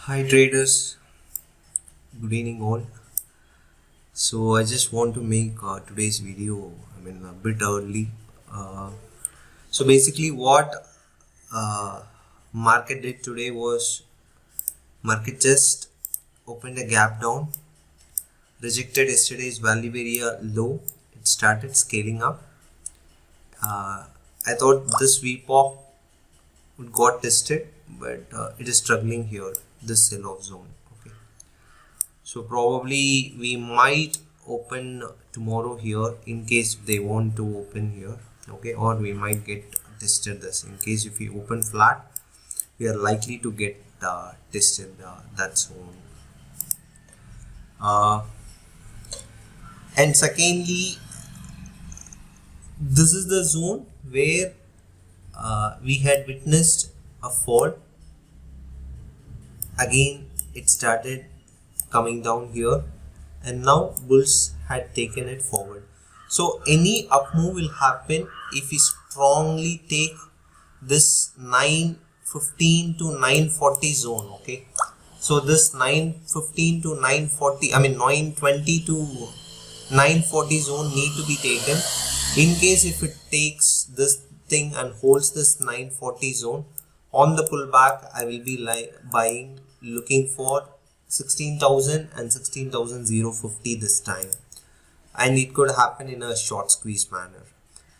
Hi traders, good evening all. So I just want to make today's video a bit early. So basically what market did today was market just opened a gap down, rejected yesterday's value area low, it started scaling up. I thought this VPOP would got tested, but it is struggling here, this sell-off zone. Okay, so probably we might open tomorrow here in case they want to open here. Okay, or we might get tested this. In case if we open flat, we are likely to get tested that zone. And secondly, this is the zone where we had witnessed a fall. Again it started coming down here, and now bulls had taken it forward. So any up move will happen if we strongly take this 915 to 940 zone. Okay, so this 915 to 940, 920 to 940 zone need to be taken. In case if it takes this thing and holds this 940 zone, on the pullback I will be buying, looking for 16,000 and 16,050 this time, and it could happen in a short squeeze manner.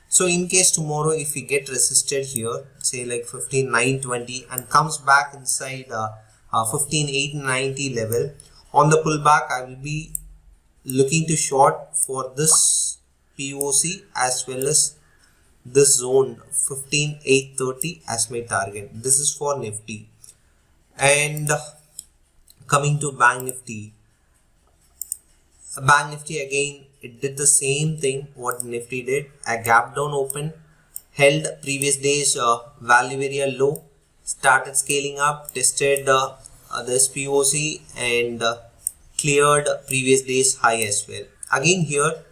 So in case tomorrow if we get resisted here, say like 15,920 and comes back inside 15,890 level, on the pullback I will be looking to short for this POC as well as this zone 15,830 as my target. This is for Nifty. And coming to Banknifty again, it did the same thing what Nifty did. A gap down open, held previous day's value area low, started scaling up, tested this POC and cleared previous day's high as well. Again here,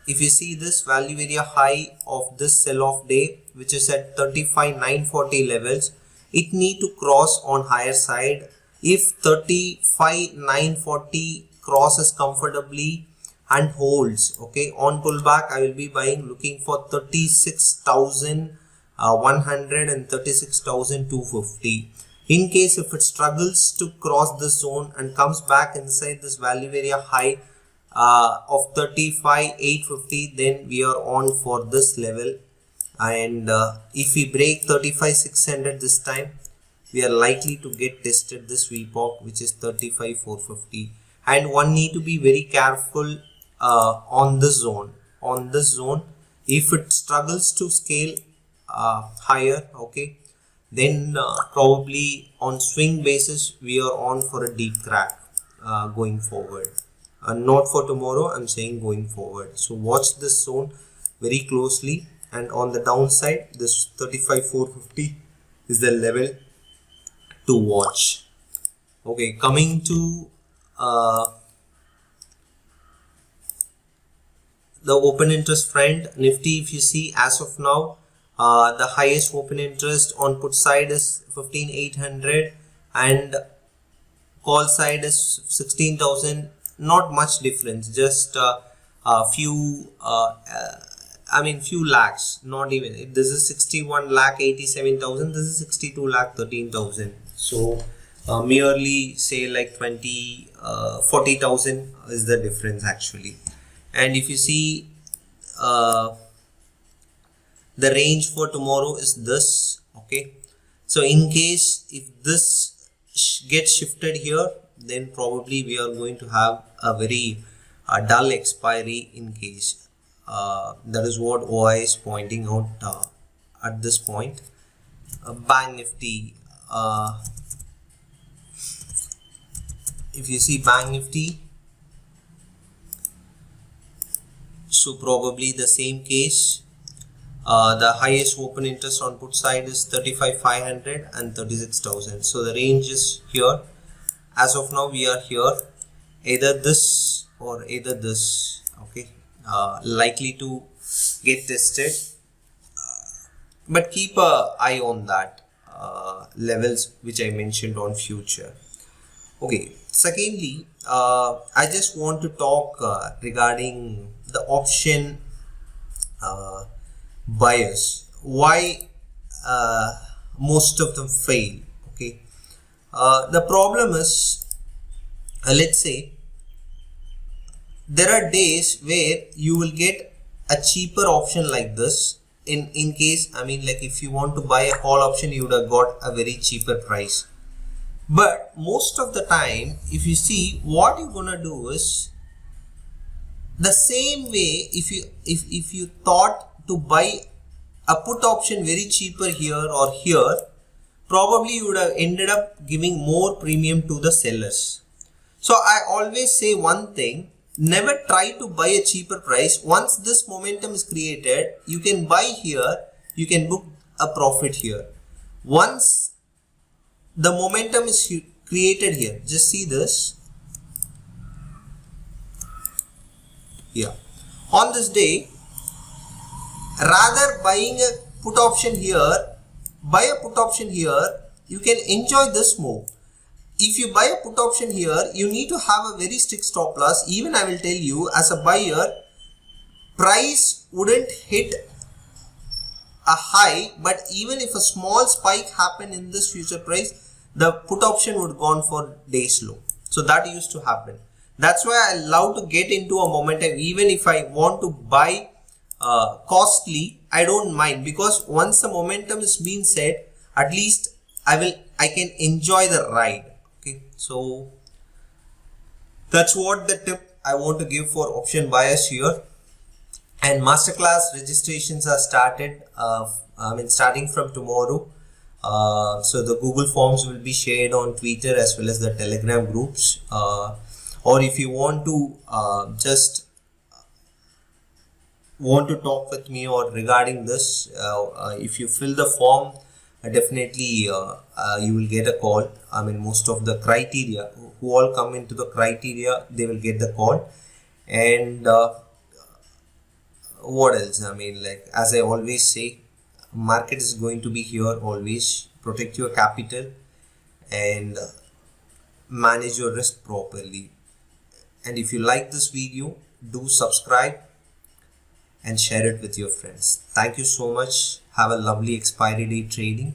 if you see this value area high of this sell-off day, which is at 35,940 levels, it need to cross on higher side. If 35,940 crosses comfortably and holds, okay, on pullback I will be buying, looking for 36,100 and 36,250. In case if it struggles to cross this zone and comes back inside this value area high of 35,850, then we are on for this level. And if we break 35,600 this time, we are likely to get tested this VPOC, which is 35,450. And one need to be very careful on this zone. On this zone, if it struggles to scale higher, okay, then probably on swing basis we are on for a deep crack going forward. Not for tomorrow, I'm saying going forward. So watch this zone very closely, and on the downside this 35,450 is the level to watch. Okay, coming to the open interest front, Nifty, if you see as of now, the highest open interest on put side is 15,800 and call side is 16,000. Not much difference, just a few few lakhs, not even. This is 61 lakh 87,000, this is 62 lakh 13,000. So merely say like 40,000 is the difference actually. And if you see the range for tomorrow is this. Okay, so in case if this gets shifted here, then probably we are going to have a very dull expiry in case. That is what OI is pointing out at this point. Banknifty, if you see Banknifty, so probably the same case. The highest open interest on put side is 35,500 and 36,000. So the range is here. As of now we are here, either this or either this. Okay, likely to get tested, but keep an eye on that levels which I mentioned on future. Okay, secondly, I just want to talk regarding the option buyers. Why most of them fail? Okay, the problem is, let's say there are days where you will get a cheaper option like this. In case, I mean, like if you want to buy a call option, you would have got a very cheaper price. But most of the time, if you see, what you're gonna do is the same way. If you thought to buy a put option very cheaper here or here, probably you would have ended up giving more premium to the sellers. So I always say one thing: never try to buy a cheaper price. Once this momentum is created, you can buy here, you can book a profit here. Once the momentum is created here, just see this here. On this day, rather buying a put option here, buy a put option here, you can enjoy this move. If you buy a put option here, you need to have a very strict stop loss. Even I will tell you, as a buyer, price wouldn't hit a high, but even if a small spike happened in this future price, the put option would gone for days low. So that used to happen. That's why I love to get into a momentum. Even if I want to buy costly, I don't mind, because once the momentum is being set, at least I can enjoy the ride. Okay, so that's what the tip I want to give for option buyers here. And masterclass registrations are started. Starting from tomorrow. So the Google Forms will be shared on Twitter as well as the Telegram groups. Or if you want to just want to talk with me or regarding this, if you fill the form, definitely you will get a call. I mean, most of the criteria, who all come into the criteria, they will get the call. And what else? I mean, like, as I always say, market is going to be here always. Protect your capital and manage your risk properly. And if you like this video, do subscribe and share it with your friends. Thank you so much. Have a lovely expiry day trading.